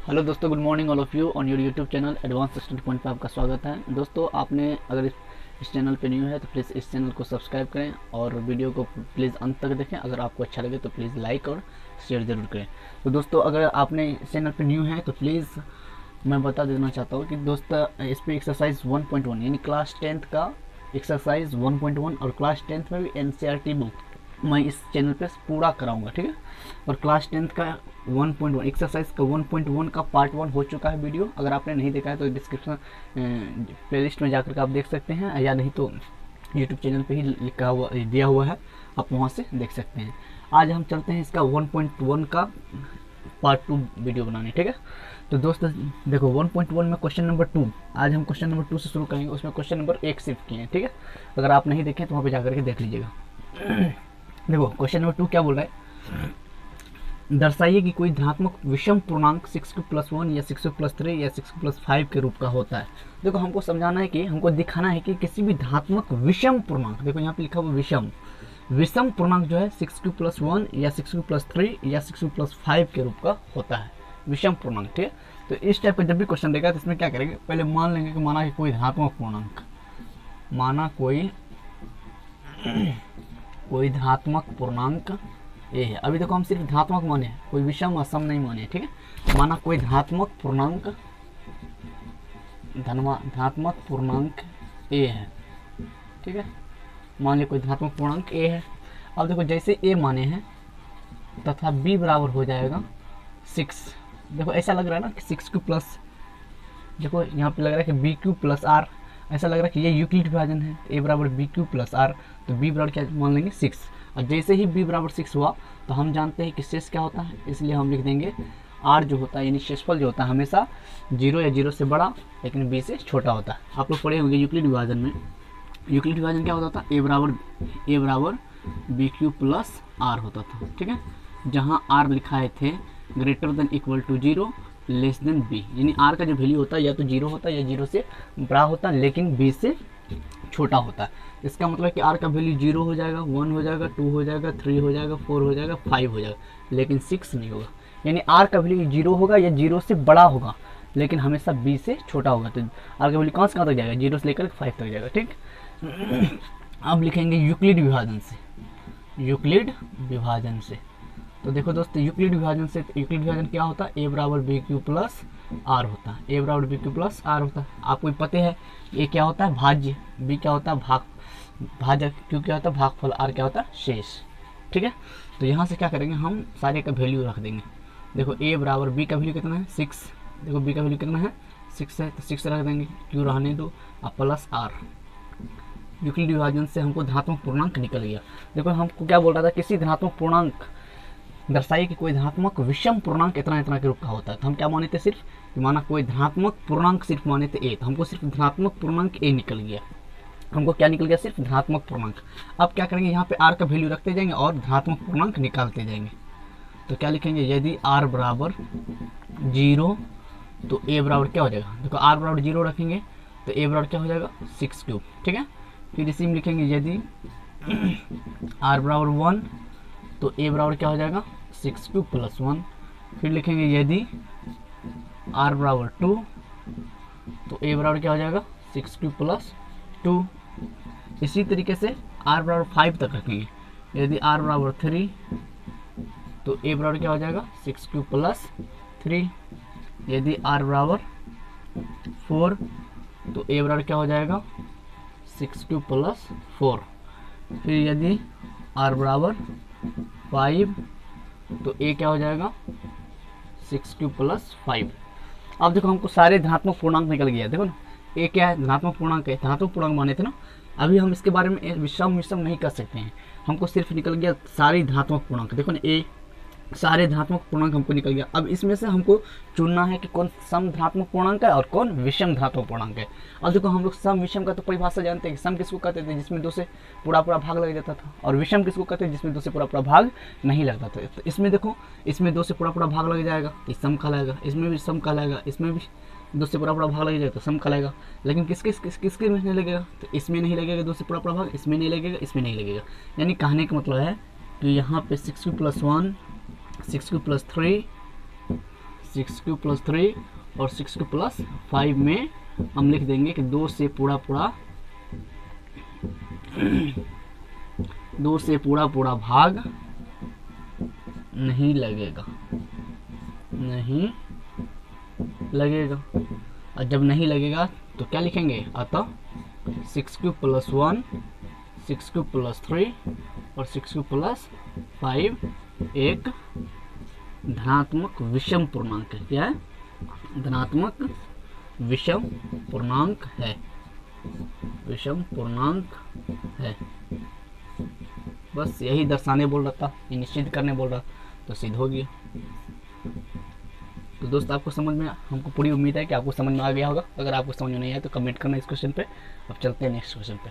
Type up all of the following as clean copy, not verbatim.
Hello दोस्तों, good morning all of you on your YouTube channel advance study point पे आपका स्वागत है। दोस्तों, आपने अगर इस चैनल पे न्यू है तो प्लीज़ इस चैनल को सब्सक्राइब करें और वीडियो को प्लीज़ अंत तक देखें। अगर आपको अच्छा लगे तो प्लीज़ लाइक और शेयर ज़रूर करें। तो दोस्तों, अगर आपने इस चैनल पे न्यू है तो प्लीज़ मैं बता देना चाहता हूँ कि दोस्तों इस पर एक्सरसाइज 1.1 यानी क्लास 10th का एक्सरसाइज 1.1 और क्लास 10th में भी NCERT बुक मैं इस चैनल पे पूरा कराऊंगा, ठीक है। और क्लास 10th का 1.1 एक्सरसाइज का 1.1 का पार्ट 1 हो चुका है वीडियो। अगर आपने नहीं देखा है तो डिस्क्रिप्शन प्लेलिस्ट में जाकर के आप देख सकते हैं, या नहीं तो यूट्यूब चैनल पे ही लिखा हुआ दिया हुआ है, आप वहाँ से देख सकते हैं। आज हम चलते हैं इसका 1.1 का पार्ट 2 वीडियो बनाने, ठीक है। तो दोस्तों देखो 1.1 में क्वेश्चन नंबर 2, आज हम क्वेश्चन नंबर 2 से शुरू करेंगे। उसमें क्वेश्चन नंबर 1 शिफ्ट किए हैं, ठीक है। अगर आप नहीं देखें तो वहाँ पे जाकर के देख लीजिएगा। देखो क्वेश्चन नंबर 2 क्या बोल रहा है, दर्शाइए कि कोई धनात्मक विषम पूर्णांक 6q+1 या 6q+3 या 6q+5 के रूप का होता है। देखो हमको समझाना है कि हमको दिखाना है कि किसी भी धनात्मक विषम पूर्णांक, देखो यहाँ पे लिखा हुआ विषम पूर्णांक जो है 6q+1 या 6q+3 या 6q+5 के रूप का होता है, विषम पूर्णांक, ठीक है। तो इस टाइप का जब भी क्वेश्चन देगा तो इसमें क्या करेंगे, पहले मान लेंगे कि माना कि कोई धनात्मक पूर्णांक, माना कोई धनात्मक पूर्णांक ए है। अभी देखो हम सिर्फ धनात्मक माने हैं, कोई विषम असम नहीं माने, ठीक है। माना कोई धनात्मक पूर्णांक ए है, ठीक है। मान लिया कोई धनात्मक पूर्णांक ए है। अब देखो जैसे ए माने हैं तथा बी बराबर हो जाएगा 6। देखो ऐसा लग रहा है ना कि 6q प्लस, देखो यहाँ पे लग रहा है कि BQ+R, ऐसा लग रहा है कि ये यूक्लिड विभाजन है। ए बराबर BQ+R, तो बी बराबर क्या मान लेंगे 6। और जैसे ही बी बराबर 6 हुआ तो हम जानते हैं कि शेष क्या होता है, इसलिए हम लिख देंगे आर जो होता है यानी शेषफल जो होता है हमेशा 0 या 0 से बड़ा लेकिन बी से छोटा होता है। आप लोग पढ़े होंगे यूक्लिड विभाजन में, यूक्लिड विभाजन क्या होता था, ए बराबर BQ+R होता था, ठीक है। जहाँ आर लिखाए थे greater than equal to 0 less than B, यानी आर का जो वैल्यू होता है या तो 0 होता है या 0 से बड़ा होता है लेकिन बी से छोटा होता है। इसका मतलब कि आर का वैल्यू 0 हो जाएगा, 1 हो जाएगा, 2 हो जाएगा, 3 हो जाएगा, 4 हो जाएगा, 5 हो जाएगा, लेकिन 6 नहीं होगा। यानी आर का वैल्यू 0 होगा या 0 से बड़ा होगा लेकिन हमेशा बी से छोटा होगा। तो आर का वैल्यू कहाँ से कहाँ तक जाएगा, 0 से लेकर 5 तक जाएगा, ठीक। अब लिखेंगे यूक्लिड विभाजन से, यूक्लिड विभाजन से। तो देखो दोस्तों यूक्लिड विभाजन से, यूक्लिड विभाजन क्या होता है, ए बराबर BQ+R होता है, ए बराबर BQ+R होता है। आपको पता है ये क्या होता है, भाज्य, बी क्या होता है भाज्य, क्यू क्या होता है भागफल, आर क्या होता है शेष, ठीक है। तो यहाँ से क्या करेंगे, हम सारे का वैल्यू रख देंगे। देखो ए बराबर बी का वैल्यू कितना है 6, देखो बी का वैल्यू कितना है 6 है, तो 6 रख देंगे, क्यू रहने दो, प्लस आर। यूक्लिड विभाजन से हमको धनात्मक पूर्णांक निकल गया। देखो हमको क्या बोल रहा था, किसी धनात्मक पूर्णांक दर्शाइए कि कोई धनात्मक विषम पूर्णांक इतना इतना के रूप का होता है। तो हम क्या माने थे, सिर्फ माना कोई धनात्मक पूर्णांक सिर्फ माने थे ए, तो हमको सिर्फ धनात्मक पूर्णांक ए निकल गया। हमको क्या निकल गया, सिर्फ धनात्मक पूर्णांक। अब क्या करेंगे, यहाँ पे आर का वैल्यू रखते जाएंगे और धनात्मक पूर्णांक निकालते जाएंगे। तो क्या लिखेंगे, यदि आर बराबर 0 तो ए बराबर क्या हो जाएगा, देखो आर बराबर 0 रखेंगे तो ए बराबर क्या हो जाएगा 6 ठीक है। फिर इसी में लिखेंगे यदि आर बराबर 1 तो ए बराबर क्या हो जाएगा 6q+1। फिर लिखेंगे यदि आर बराबर 2 तो ए बराबर क्या हो जाएगा 6q+2। इसी तरीके से आर बराबर 5 तक रखेंगे, यदि आर बराबर 3 तो ए बराबर क्या हो जाएगा 6q+3। यदि आर बराबर 4 तो ए बराबर क्या हो जाएगा 6q+4। फिर यदि आर बराबर 5 तो ए क्या हो जाएगा 6q+5। अब देखो हमको सारे धनात्मक पूर्णांक निकल गया। देखो ना ए क्या है, धनात्मक पूर्णांक है, धनात्मक पूर्णांक माने थे ना। अभी हम इसके बारे में विषम नहीं कर सकते हैं, हमको सिर्फ निकल गया सारी धनात्मक पूर्णांक। देखो ना ए सारे धनात्मक पूर्णांक हमको निकल गया। अब इसमें से हमको चुनना है कि कौन सम धनात्मक पूर्णांक है और कौन विषम धनात्मक पूर्णांक है। अब देखो हम लोग सम विषम का तो परिभाषा जानते हैं कि सम किसको कहते थे, जिसमें 2 से पूरा भाग लग जाता था, और विषम किसको कहते हैं, जिसमें 2 से पूरा भाग नहीं लगता था। तो इसमें देखो इसमें 2 से पूरा भाग लग जाएगा तो सम कहलाएगा, इसमें भी सम कहलाएगा, इसमें भी 2 से पूरा भाग लग जाएगा तो सम कहलाएगा। लेकिन किसके में नहीं लगेगा, तो इसमें नहीं लगेगा 2 से पूरा भाग, इसमें नहीं लगेगा, इसमें नहीं लगेगा। यानी कहने का मतलब है कि यहाँ पे 6q+1 6q+3 6³+3 और 6³+5 में हम लिख देंगे कि 2 से पूरा पूरा भाग नहीं लगेगा, और जब नहीं लगेगा तो क्या लिखेंगे, अतः 6³+1, 6³+3 और 6³+5 एक धनात्मक विषम पूर्णांक है। क्या है? धनात्मक विषम पूर्णांक है, बस यही दर्शाने बोल रहा था, ये निश्चित करने बोल रहा, तो सिद्ध हो गया। तो दोस्त आपको समझ में, हमको पूरी उम्मीद है कि आपको समझ में आ गया होगा। अगर आपको समझ में नहीं आया तो कमेंट करना इस क्वेश्चन पे। अब चलते हैं नेक्स्ट क्वेश्चन पे।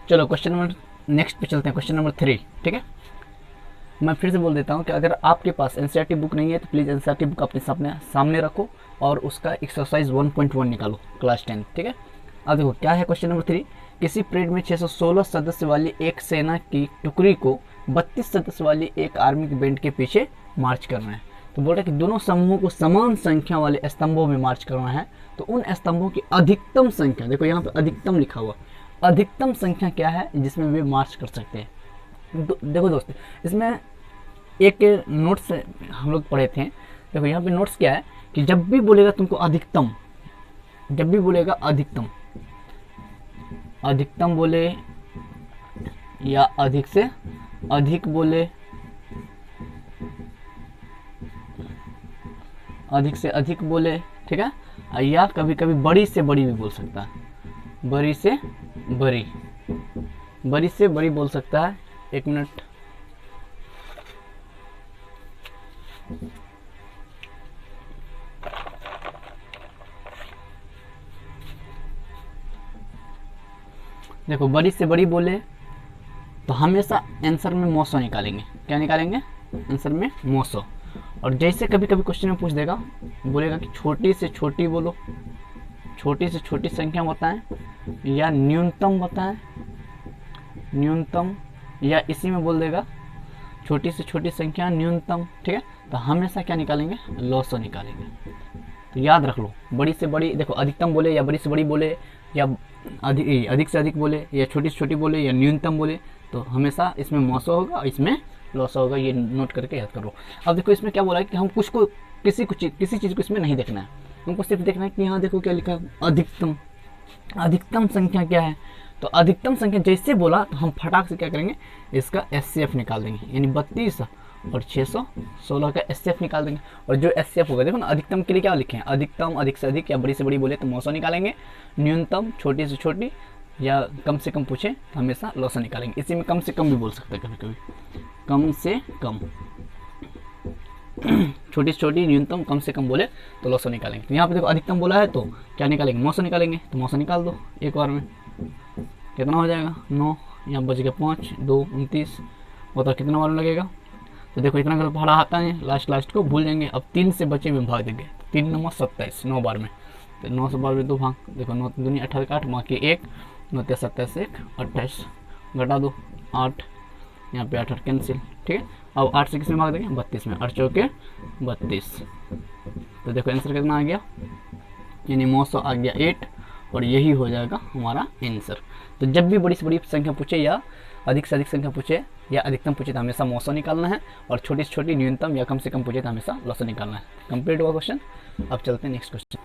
चलो नेक्स्ट पे चलते हैं, क्वेश्चन नंबर 3। ठीक है, मैं फिर से बोल देता हूँ कि अगर आपके पास एनसीईआरटी बुक नहीं है तो प्लीज़ एनसीईआरटी बुक अपने सामने रखो और उसका एक्सरसाइज 1.1 निकालो, क्लास 10। ठीक है, अब देखो क्या है क्वेश्चन नंबर 3। किसी परेड में 616 सदस्य वाली एक सेना की टुकड़ी को 32 सदस्य वाली एक आर्मी की बैंड के पीछे मार्च करना है। तो बोल रहा है कि दोनों समूहों को समान संख्या वाले स्तंभों में मार्च करना है। तो उन स्तंभों की अधिकतम संख्या, देखो यहाँ पे अधिकतम लिखा हुआ, अधिकतम संख्या क्या है जिसमें वे मार्च कर सकते हैं। देखो दोस्तों, इसमें एक नोट्स हम लोग पढ़े थे। देखो यहाँ पे नोट्स क्या है कि जब भी बोलेगा तुमको अधिकतम, जब भी बोलेगा अधिकतम बोले या अधिक से अधिक बोले, अधिक से अधिक बोले, ठीक है, या कभी कभी बड़ी से बड़ी भी बोल सकता है, बड़ी से बड़ी बोल सकता है। एक मिनट, देखो बड़ी से बड़ी बोले तो हमेशा आंसर में 900 निकालेंगे। क्या निकालेंगे? आंसर में 900। और जैसे कभी कभी क्वेश्चन में पूछ देगा, बोलेगा कि छोटी से छोटी बोलो, छोटी से छोटी संख्या बताएं या न्यूनतम बताएं, न्यूनतम, या इसी में बोल देगा छोटी से छोटी संख्या न्यूनतम। ठीक है, तो हमेशा क्या निकालेंगे? लॉसो निकालेंगे। तो याद रख लो, बड़ी से बड़ी, देखो अधिकतम बोले या बड़ी से बड़ी बोले या अधिक से अधिक बोले या छोटी से छोटी बोले या न्यूनतम बोले, तो हमेशा इसमें मौसो होगा और इसमें लॉस होगा। ये नोट करके याद करो। अब देखो इसमें क्या बोला है कि हम किसी चीज़ को इसमें नहीं देखना है, हमको सिर्फ देखना है कि यहाँ देखो क्या लिखा है, अधिकतम। अधिकतम संख्या क्या है? तो अधिकतम संख्या जैसे बोला तो हम फटाक से क्या करेंगे, इसका एचसीएफ निकाल देंगे, यानी 32 और 616 का एचसीएफ निकाल देंगे। और जो एचसीएफ होगा, देखो ना, अधिकतम के लिए क्या लिखे हैं, अधिकतम अधिक से अधिक या बड़ी से बड़ी बोले तो 900 निकालेंगे, न्यूनतम छोटी से छोटी या कम से कम पूछे तो हमेशा लॉस निकालेंगे। इसी में कम से कम भी बोल सकते हैं, कभी कभी कम से कम, छोटी से छोटी, न्यूनतम, कम से कम बोले तो लॉस निकालेंगे। तो यहाँ पे देखो अधिकतम बोला है तो क्या निकालेंगे? 900 निकालेंगे। तो 900 निकाल दो एक बार में, कितना हो जाएगा? 9, यहाँ बच गया 5, 2, 29, बताओ कितना बार लगेगा? तो देखो इतना अगर पढ़ा आता है, लास्ट को भूल जाएंगे। अब 3 से बचे में भाग देंगे, 3 9 27, 9 बार में, तो 9 बार में 2 भाग, देखो 9 दूनी 18 का 8, बाकी 1, 9 27 1, 28 घटा दो 8, यहाँ पे 8 कैंसिल। ठीक है, अब 8 से किसमें भाग देंगे? 32 में, 8 चौके 32। तो देखो आंसर कितना आ गया, यानी 900 आ गया 8, और यही हो जाएगा हमारा आंसर। तो जब भी बड़ी से बड़ी संख्या पूछे या अधिक से अधिक संख्या पूछे या अधिकतम पूछे तो हमेशा 900 निकालना है, और छोटी से छोटी, न्यूनतम या कम से कम पूछे तो हमेशा लॉसो निकालना है। कंप्लीट हुआ क्वेश्चन। अब चलते हैं नेक्स्ट क्वेश्चन।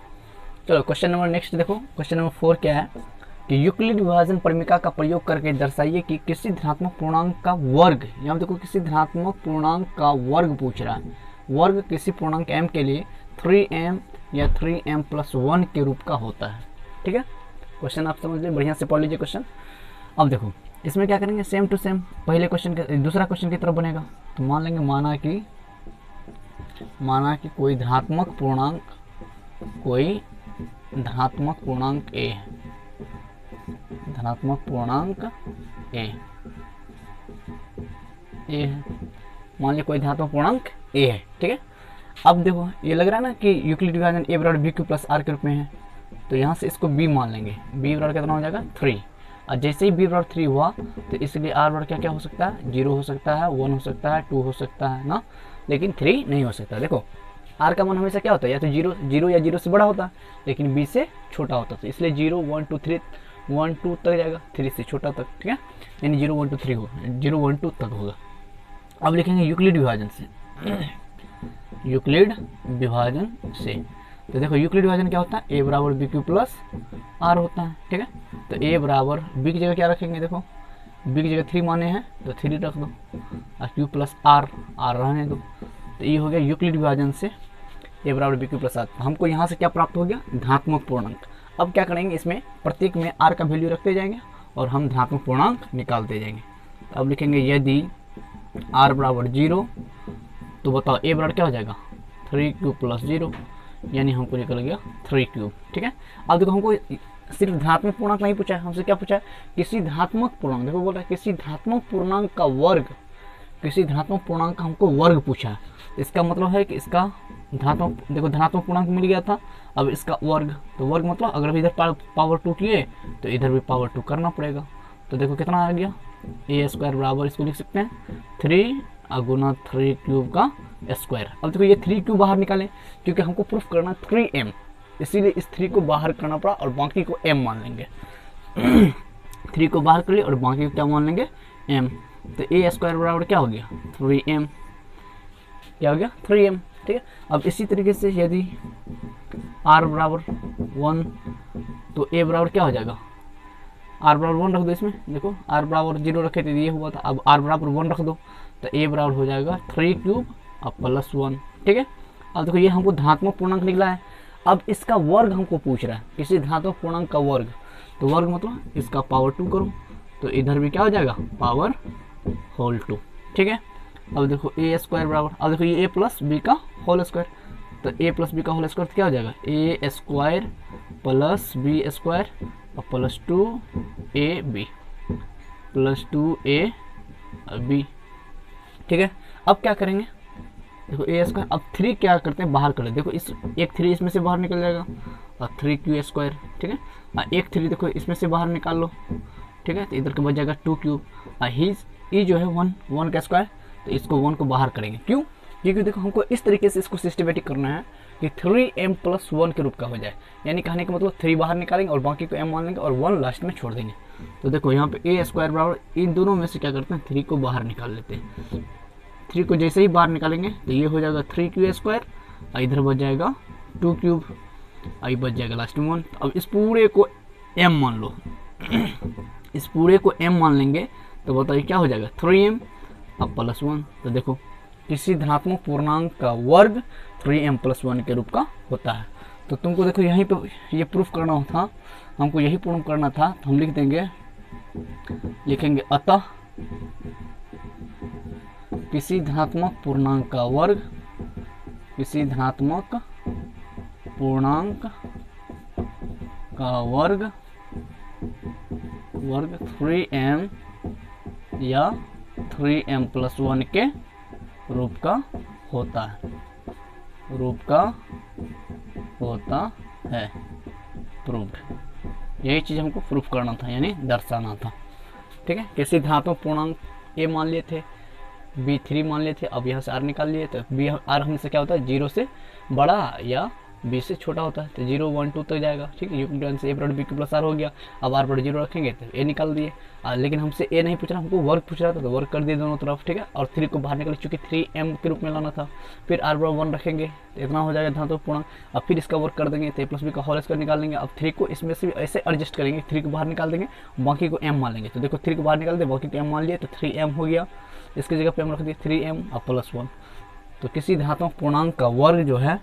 चलो क्वेश्चन नंबर नेक्स्ट देखो, क्वेश्चन नंबर 4 क्या है कि यूक्लिड विभाजन परिमिका का प्रयोग करके दर्शाइए कि किसी धनात्मक पूर्णांक का वर्ग, यहाँ देखो किसी धनात्मक पूर्णांक का वर्ग पूछ रहा है, वर्ग किसी पूर्णांक m के लिए 3m या 3m+1 के रूप का होता है। ठीक है, क्वेश्चन आप समझ लीजिए, बढ़िया से पढ़ लीजिए क्वेश्चन। अब देखो इसमें क्या करेंगे, सेम टू सेम पहले क्वेश्चन के दूसरा क्वेश्चन की तरफ बनेगा। तो मान लेंगे, माना कि कोई धनात्मक पूर्णांक a है, धनात्मक पूर्णांक a है, मान लिया कोई धनात्मक पूर्णांक a है। ठीक है, अब देखो ये लग रहा है ना कि यूक्लिड विभाजन a बराबर b क्यूब + r के रूप में है, तो यहाँ से इसको b मान लेंगे। b बराबर कितना हो जाएगा? 3। और जैसे ही b बराबर 3 हुआ तो इसलिए r बराबर क्या क्या हो सकता है? 0 हो सकता है, 1 हो सकता है, 2 हो सकता है ना, लेकिन 3 नहीं हो सकता। देखो r का मान हमेशा क्या होता है, या तो 0 या 0 से बड़ा होता है, लेकिन b से छोटा होता है, तो इसलिए 0 1 2 3 1 2 तक जाएगा, 3 से छोटा तक, ठीक है, यानी 0 1 2 3 होगा, 0 1 2 तक होगा। अब लिखेंगे यूक्लिड विभाजन से, यूक्लिड विभाजन से। तो देखो यूक्लिड विभाजन क्या होता है, a बराबर बी क्यू प्लस आर होता है, ठीक है। तो a बराबर b की जगह क्या रखेंगे, देखो b की जगह 3 माने हैं तो 3 रख दो, और q प्लस r रहने दो। तो ये हो गया यूक्लिड विभाजन से a बराबर बी क्यू प्लस आर। हमको यहाँ से क्या प्राप्त हो गया, धनात्मक पूर्णांक। अब क्या करेंगे, इसमें प्रत्येक में r का वैल्यू रखते जाएंगे और हम धनात्मक पूर्णांक निकालते जाएंगे। तो अब लिखेंगे यदि r बराबर 0, तो बताओ a बराबर क्या हो जाएगा, 3 प्लस 0, यानी हमको निकल गया 3 ठीक है। अब देखो हमको सिर्फ धनात्मक पूर्णांक नहीं पूछा है, हमसे क्या पूछा है, किसी धनात्मक पूर्णांक, देखो बोल रहा है किसी धनात्मक पूर्णांक का वर्ग, किसी धनात्मक पूर्णांक का हमको वर्ग पूछा है। इसका मतलब है कि इसका धनात्मक, देखो धनात्मक पूर्णांक मिल गया था, अब इसका वर्ग, तो वर्ग मतलब अगर इधर पावर 2 किए तो इधर भी पावर 2 करना पड़ेगा। तो देखो कितना आ गया, a स्क्वायर बराबर, इसको लिख सकते हैं 3 गुना 3 क्यूब का स्क्वायर। अब देखो ये 3 क्यूब बाहर निकालें, क्योंकि हमको प्रूफ करना 3m, इसीलिए इस 3 को बाहर करना पड़ा और बाकी को m मान लेंगे। 3 को बाहर कर लिए और बाकी को क्या मान लेंगे, m। तो a स्क्वायर बराबर क्या हो गया, 3m, क्या हो गया 3m, ठीक है। अब इसी तरीके से यदि r बराबर 1, तो a बराबर क्या हो जाएगा, r बराबर 1 रख दो इसमें, देखो r बराबर 0 रखे थे ये हुआ था, अब r बराबर 1 रख दो, तो a बराबर हो जाएगा 3 क्यूब अब प्लस 1, ठीक है। अब देखो ये हमको धनात्मक पूर्णांक निकला है, अब इसका वर्ग हमको पूछ रहा है, किसी धनात्मक पूर्णांक का वर्ग, तो वर्ग मतलब इसका पावर 2 करो, तो इधर भी क्या हो जाएगा, पावर होल 2, ठीक है। अब देखो a स्क्वायर बराबर, अब देखो ये a प्लस बी का होल स्क्वायर, तो a प्लस बी का होल स्क्वायर क्या हो जाएगा, a square plus B square और प्लस 2ab प्लस 2ab, ठीक है। अब क्या करेंगे, देखो a स्क्वायर, अब 3 क्या करते हैं, बाहर कर ले, देखो इस एक 3 इसमें से बाहर निकल जाएगा और 3q स्क्वायर, ठीक है। और एक 3 देखो इसमें से बाहर निकाल लो, ठीक है, तो इधर के बच जाएगा 2 क्यूब, और ही जो है 1 का स्क्वायर, तो इसको 1 को बाहर करेंगे, क्यों, क्योंकि देखो हमको इस तरीके से इसको सिस्टमेटिक करना है कि 3m प्लस 1 के रूप का हो जाए, यानी कहने का मतलब 3 बाहर निकालेंगे और बाकी को m मान लेंगे और 1 लास्ट में छोड़ देंगे। तो देखो यहाँ पे a स्क्वायर बराबर, इन दोनों में से क्या करते हैं, 3 को बाहर निकाल लेते हैं, 3 को जैसे ही बाहर निकालेंगे तो ये हो जाएगा 3q स्क्वायर, और इधर बच जाएगा 2 क्यूब, और बच जाएगा लास्ट में 1। अब इस पूरे को m मान लो, इस पूरे को m मान लेंगे तो बताइए क्या हो जाएगा, 3m अब प्लस 1। तो देखो किसी धनात्मक पूर्णांक का वर्ग 3m प्लस 1 के रूप का होता है। तो तुमको देखो यहीं पे ये प्रूफ करना था, हमको यही प्रूफ करना था, तो हम लिख देंगे, लिखेंगे अतः किसी धनात्मक पूर्णांक का वर्ग, किसी धनात्मक पूर्णांक का वर्ग 3m या 3m प्लस 1 के रूप का होता है, रूप का होता है, प्रूव्ड। यही चीज़ हमको प्रूफ करना था, यानी दर्शाना था, ठीक है। किसी धनात्मक पूर्णांक a मान लिए थे, b 3 मान लिए थे, अब यहाँ से r निकाल लिए, तो b r हमेशा क्या होता है, 0 से बड़ा या b से छोटा होता है, तो 0 1 2 तक जाएगा, ठीक है। यूक्लिड से a बराबर b प्लस r हो गया, अब r बराबर 0 रखेंगे तो a निकाल दिए, लेकिन हमसे a नहीं पूछ रहा, हमको वर्ग पूछ रहा था, तो वर्ग कर दिए दोनों तरफ, ठीक है। और 3 को बाहर निकाले, चूंकि 3m के रूप में लाना था, फिर r बराबर 1 रखेंगे तो इतना हो जाएगा धनात्मक पूर्णांक, अब फिर इसका वर्ग कर देंगे तो a प्लस b का होल स्क्वायर निकाल लेंगे। अब 3 को इसमें से ऐसे एडजस्ट करेंगे, 3 को बाहर निकाल देंगे, बाकी को m मान लेंगे, तो देखो 3 को बाहर निकाल दे, बाकी को m मान लिए, तो 3m हो गया, इसकी जगह पे हम रख दिए 3m अब प्लस 1। तो किसी धनात्मक पूर्णांक का वर्ग जो है,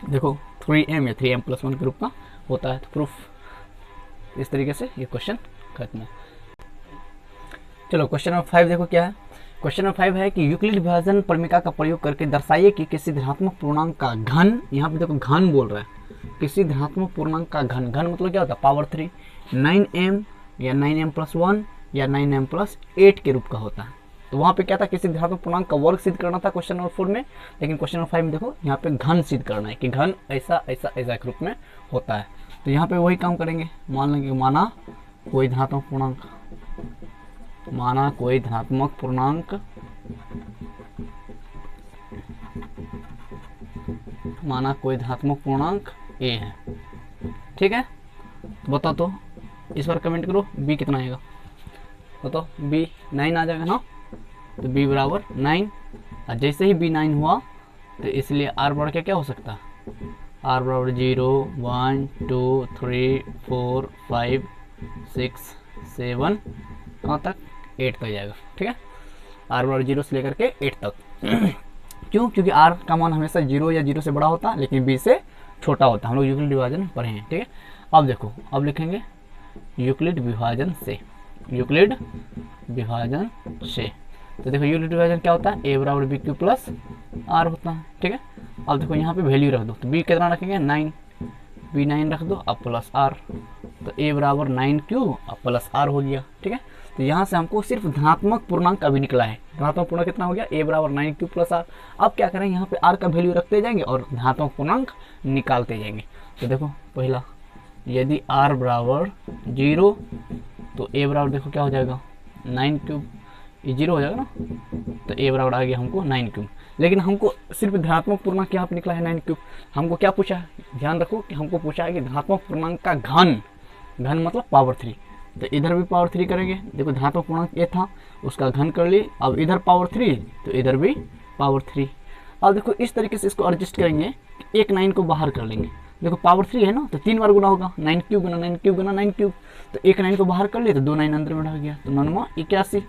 देखो 3m या 3m प्लस 1 के रूप का होता है। तो प्रूफ इस तरीके से ये क्वेश्चन खत्म है। चलो क्वेश्चन नंबर 5 देखो क्या है। क्वेश्चन नंबर 5 है कि यूक्लिड विभाजन प्रमेय का प्रयोग करके दर्शाइए कि किसी धनात्मक पूर्णांक का घन, यहाँ पे देखो घन बोल रहा है, किसी धनात्मक पूर्णांक का घन, घन मतलब क्या होता है, पावर 3, 9m या 9m प्लस 1 या 9m प्लस 8 के रूप का होता है। तो वहाँ पे क्या था, किसी धनात्मक पूर्णांक का वर्ग सिद्ध करना था क्वेश्चन नंबर 4 में, लेकिन क्वेश्चन नंबर 5 में देखो यहाँ पे घन सिद्ध करना है कि घन ऐसा ऐसा ऐसा के रूप में होता है। तो यहाँ पे वही काम करेंगे, मान लेंगे माना कोई धनात्मक पूर्णांक, माना कोई धनात्मक पूर्णांक माना कोई धनात्मक पूर्णांक a है, ठीक है। तो बताओ तो इस बार कमेंट करो b कितना आएगा, बताओ। b 9 आ जाएगा ना, तो b बराबर 9। और जैसे ही b 9 हुआ तो इसलिए r बराबर क्या क्या हो सकता है, r बराबर 0 1 2 3 4 5 6 7 कहाँ तक 8 तक जाएगा, ठीक है। r बराबर 0 से लेकर के 8 तक क्यों, क्योंकि r का मान हमेशा 0 या 0 से बड़ा होता है लेकिन b से छोटा होता है। हम लोग यूक्लिड विभाजन पढ़े हैं, ठीक है। अब देखो, अब लिखेंगे यूक्लिड विभाजन से, यूक्लिड विभाजन से। तो देखो यूक्लिड विभाजन क्या होता है, a बराबर बी क्यू प्लस आर होता है, ठीक है। अब देखो यहाँ पे वैल्यू रख दो, तो b कितना रखेंगे 9, b 9 रख दो, अब प्लस आर, तो a बराबर 9 क्यूब अब प्लस आर हो गया, ठीक है। तो यहाँ से हमको सिर्फ धनात्मक पूर्णांक अभी निकला है। धनात्मक पूर्णांक कितना हो गया, a बराबर 9 क्यूब प्लस आर। अब क्या करें, यहाँ पे r का वैल्यू रखते जाएंगे और धनात्मक पूर्णांक निकालते जाएंगे। तो देखो पहला, यदि r बराबर 0 तो a बराबर देखो क्या हो जाएगा 9 क्यूब, ये 0 हो जाएगा ना, तो a बराबर आ गया हमको 9 क्यूब। लेकिन हमको सिर्फ धनात्मक पूर्णांक यहाँ पे निकला है 9 क्यूब। हमको क्या पूछा है, ध्यान रखो कि हमको पूछा है कि धनात्मक पूर्णांक का घन, घन मतलब पावर 3। तो इधर भी पावर 3 करेंगे, देखो धनात्मक पूर्णांक ये था उसका घन कर लिए, अब इधर पावर 3 तो इधर भी पावर 3। अब देखो इस तरीके से इसको एडजस्ट करेंगे, एक 9 को बाहर कर लेंगे। देखो पावर 3 है ना, तो 3 बार गुना होगा, 9 क्यूब गुना 9 क्यूब गुना 9 क्यूब, तो एक 9 को बाहर कर लिए तो 2 9 अंदर में रह गया, तो 9 81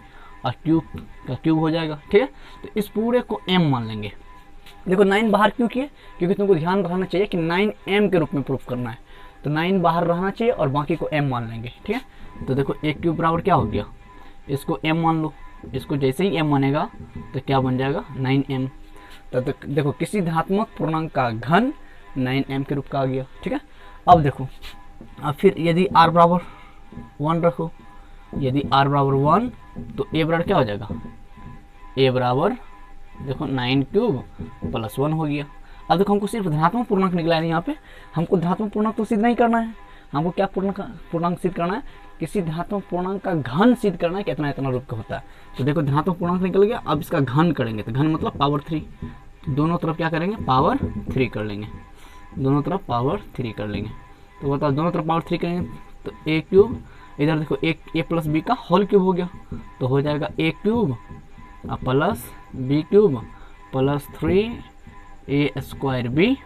और क्यूब का क्यूब हो जाएगा, ठीक है। तो इस पूरे को m मान लेंगे। देखो 9 बाहर क्यों किए, क्योंकि तुमको ध्यान रखना चाहिए कि 9m के रूप में प्रूफ करना है, तो 9 बाहर रहना चाहिए और बाकी को m मान लेंगे, ठीक है। तो देखो एक क्यूब बराबर क्या हो गया, इसको m मान लो, इसको जैसे ही m मानेगा तो क्या बन जाएगा 9m। तो देखो किसी धनात्मक पूर्णांक का घन 9m के रूप का आ गया, ठीक है। अब देखो, अब फिर यदि r बराबर 1 रखो, यदि r बराबर 1 तो a बराबर क्या हो जाएगा, a बराबर देखो 9 क्यूब प्लस 1 हो गया। अब देखो हमको सिर्फ धनात्मक पूर्णांक निकला है यहाँ पे, हमको धनात्मक पूर्णांक तो सिद्ध नहीं करना है, हमको क्या पूर्णांक सिद्ध करना है, किसी धनात्मक पूर्णांक का घन सिद्ध करना है, कितना इतना रूप का होता है। तो देखो धनात्मक पूर्णांक निकल गया, अब इसका घन करेंगे, तो घन मतलब पावर 3, दोनों तरफ क्या करेंगे पावर 3 कर लेंगे, दोनों तरफ पावर 3 कर लेंगे। तो बताओ दोनों तरफ पावर 3 करेंगे तो a क्यूब, इधर देखो एक a प्लस बी का होल क्यूब हो गया, तो हो जाएगा a cube plus B cube plus 3a square B,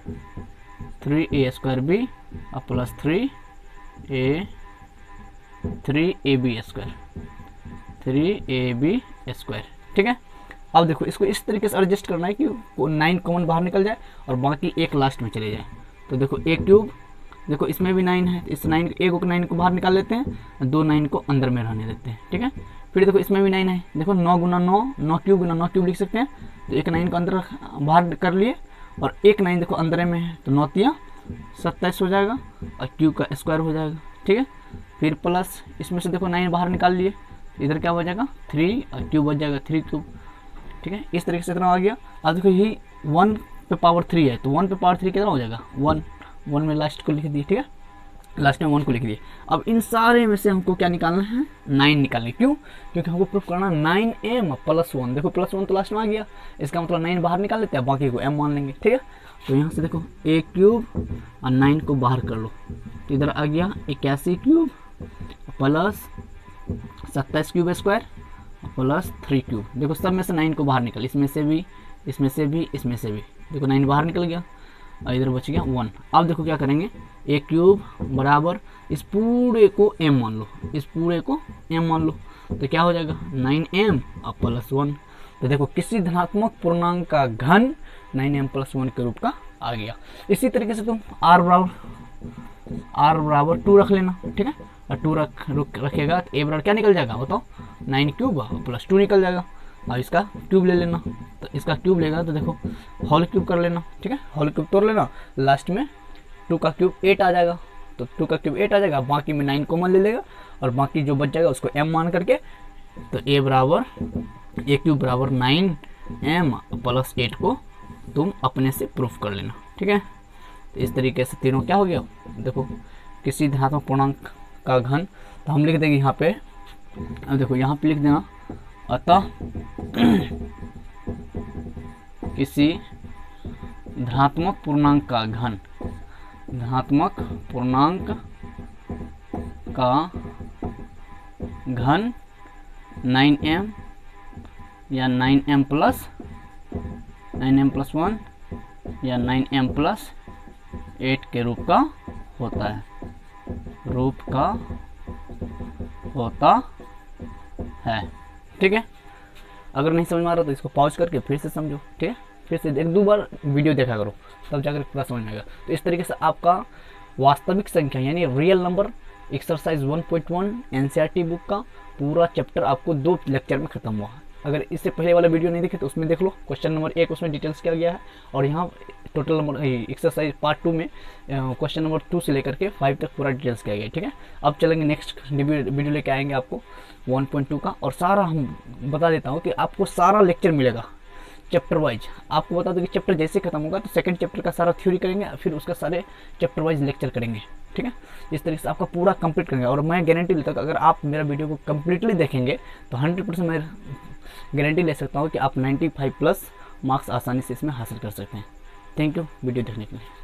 3a square B plus 3ab square, 3ab square, ठीक है। अब देखो इसको इस तरीके से एडजस्ट करना है कि 9 कॉमन बाहर निकल जाए और बाकी एक लास्ट में चले जाए। तो देखो a क्यूब, देखो इसमें भी 9 है, इस 9 एक 9 को बाहर निकाल लेते हैं, 2 9 को अंदर में रहने देते हैं, ठीक है। फिर देखो इसमें भी 9 है, देखो 9 गुना 9, 9 क्यूब गुना 9 क्यूब लिख सकते हैं, तो एक 9 को अंदर बाहर कर लिए और एक 9 देखो अंदर में है, तो 9 तिया 27 हो जाएगा और क्यूब का स्क्वायर हो जाएगा, ठीक है। फिर प्लस इसमें से देखो 9 बाहर निकाल लिए, इधर क्या हो जाएगा 3 और क्यूब बच जाएगा 3 क्यूब, ठीक है। इस तरीके से इतना आ गया। अब देखो यही 1 पे पावर 3 है, तो 1 पे पावर 3 कितना हो जाएगा 1 में लास्ट को लिख दिए, ठीक है, लास्ट में 1 को लिख दिए। अब इन सारे में से हमको क्या निकालना है 9 निकालना है, क्यों, क्योंकि हमको प्रूफ करना 9m प्लस 1, देखो प्लस 1 तो लास्ट में आ गया, इसका मतलब 9 बाहर निकाल लेते हैं, बाकी को m मान लेंगे, ठीक है। तो यहाँ से देखो a क्यूब और 9 को बाहर कर लो, तो इधर आ गया 81 cube plus 27 cube square plus 3 cube. देखो सब में से 9 को बाहर निकल, इसमें से भी, इसमें से भी, इसमें से भी, देखो 9 बाहर निकल गया और इधर बच गया 1। अब देखो क्या करेंगे, a क्यूब बराबर इस पूरे को m मान लो, इस पूरे को m मान लो, तो क्या हो जाएगा 9m और प्लस 1। तो देखो किसी धनात्मक पूर्णांक का घन 9m प्लस 1 के रूप का आ गया। इसी तरीके से तुम r बराबर 2 रख लेना, ठीक है, और 2 रखेगा तो a बराबर क्या निकल जाएगा बताओ 9 क्यूब प्लस 2 निकल जाएगा। अब इसका क्यूब ले लेना, तो इसका क्यूब लेगा तो देखो होल क्यूब कर लेना, ठीक है, होल क्यूब तोड़ लेना, लास्ट में 2 का क्यूब 8 आ जाएगा, तो 2 का क्यूब 8 आ जाएगा, बाकी में 9 कॉमन ले लेगा और बाकी जो बच जाएगा उसको m मान करके, तो a क्यूब बराबर 9m प्लस 8 को तुम अपने से प्रूफ कर लेना, ठीक है। तो इस तरीके से तीनों क्या हो गया, देखो किसी धनात्मक पूर्णांक का घन, तो हम लिख देंगे यहाँ पे, अब देखो यहाँ पे लिख देना, अतः किसी धनात्मक पूर्णांक का घन, धनात्मक पूर्णांक का घन 9m या 9m प्लस 1 या 9m प्लस 8 के रूप का होता है, रूप का होता है। ठीक है, अगर नहीं समझ में आ रहा तो इसको पॉज करके फिर से समझो। ठीक है, फिर से एक दो बार वीडियो देखा करो, तब जाकर पूरा समझ में आएगा। तो इस तरीके से आपका वास्तविक संख्या यानी real number exercise 1.1 NCERT book का पूरा चैप्टर आपको 2 लेक्चर में खत्म हुआ। अगर इससे पहले वाला वीडियो नहीं देखे तो उसमें देख लो, क्वेश्चन नंबर 1 उसमें डिटेल्स किया गया है, और यहाँ टोटल नंबर एक्सरसाइज पार्ट 2 में क्वेश्चन नंबर 2 से लेकर के 5 तक पूरा डिटेल्स किया गया है। ठीक है, अब चलेंगे नेक्स्ट वीडियो लेके आएंगे आपको 1.2 का, और सारा हम बता देता हूँ कि आपको सारा लेक्चर मिलेगा चैप्टर वाइज। आपको बता दो कि चैप्टर जैसे खत्म होगा तो सेकंड चैप्टर का सारा थ्योरी करेंगे, फिर उसका सारे चैप्टर वाइज लेक्चर करेंगे। ठीक है, इस तरीके से आपका पूरा कंप्लीट करेंगे, और मैं गारंटी लेता हूँ अगर आप मेरा वीडियो को कंप्लीटली देखेंगे तो 100% मैं गारंटी ले सकता हूँ कि आप 95 प्लस मार्क्स आसानी से इसमें हासिल कर सकते हैं। थैंक यू वीडियो देखने के लिए।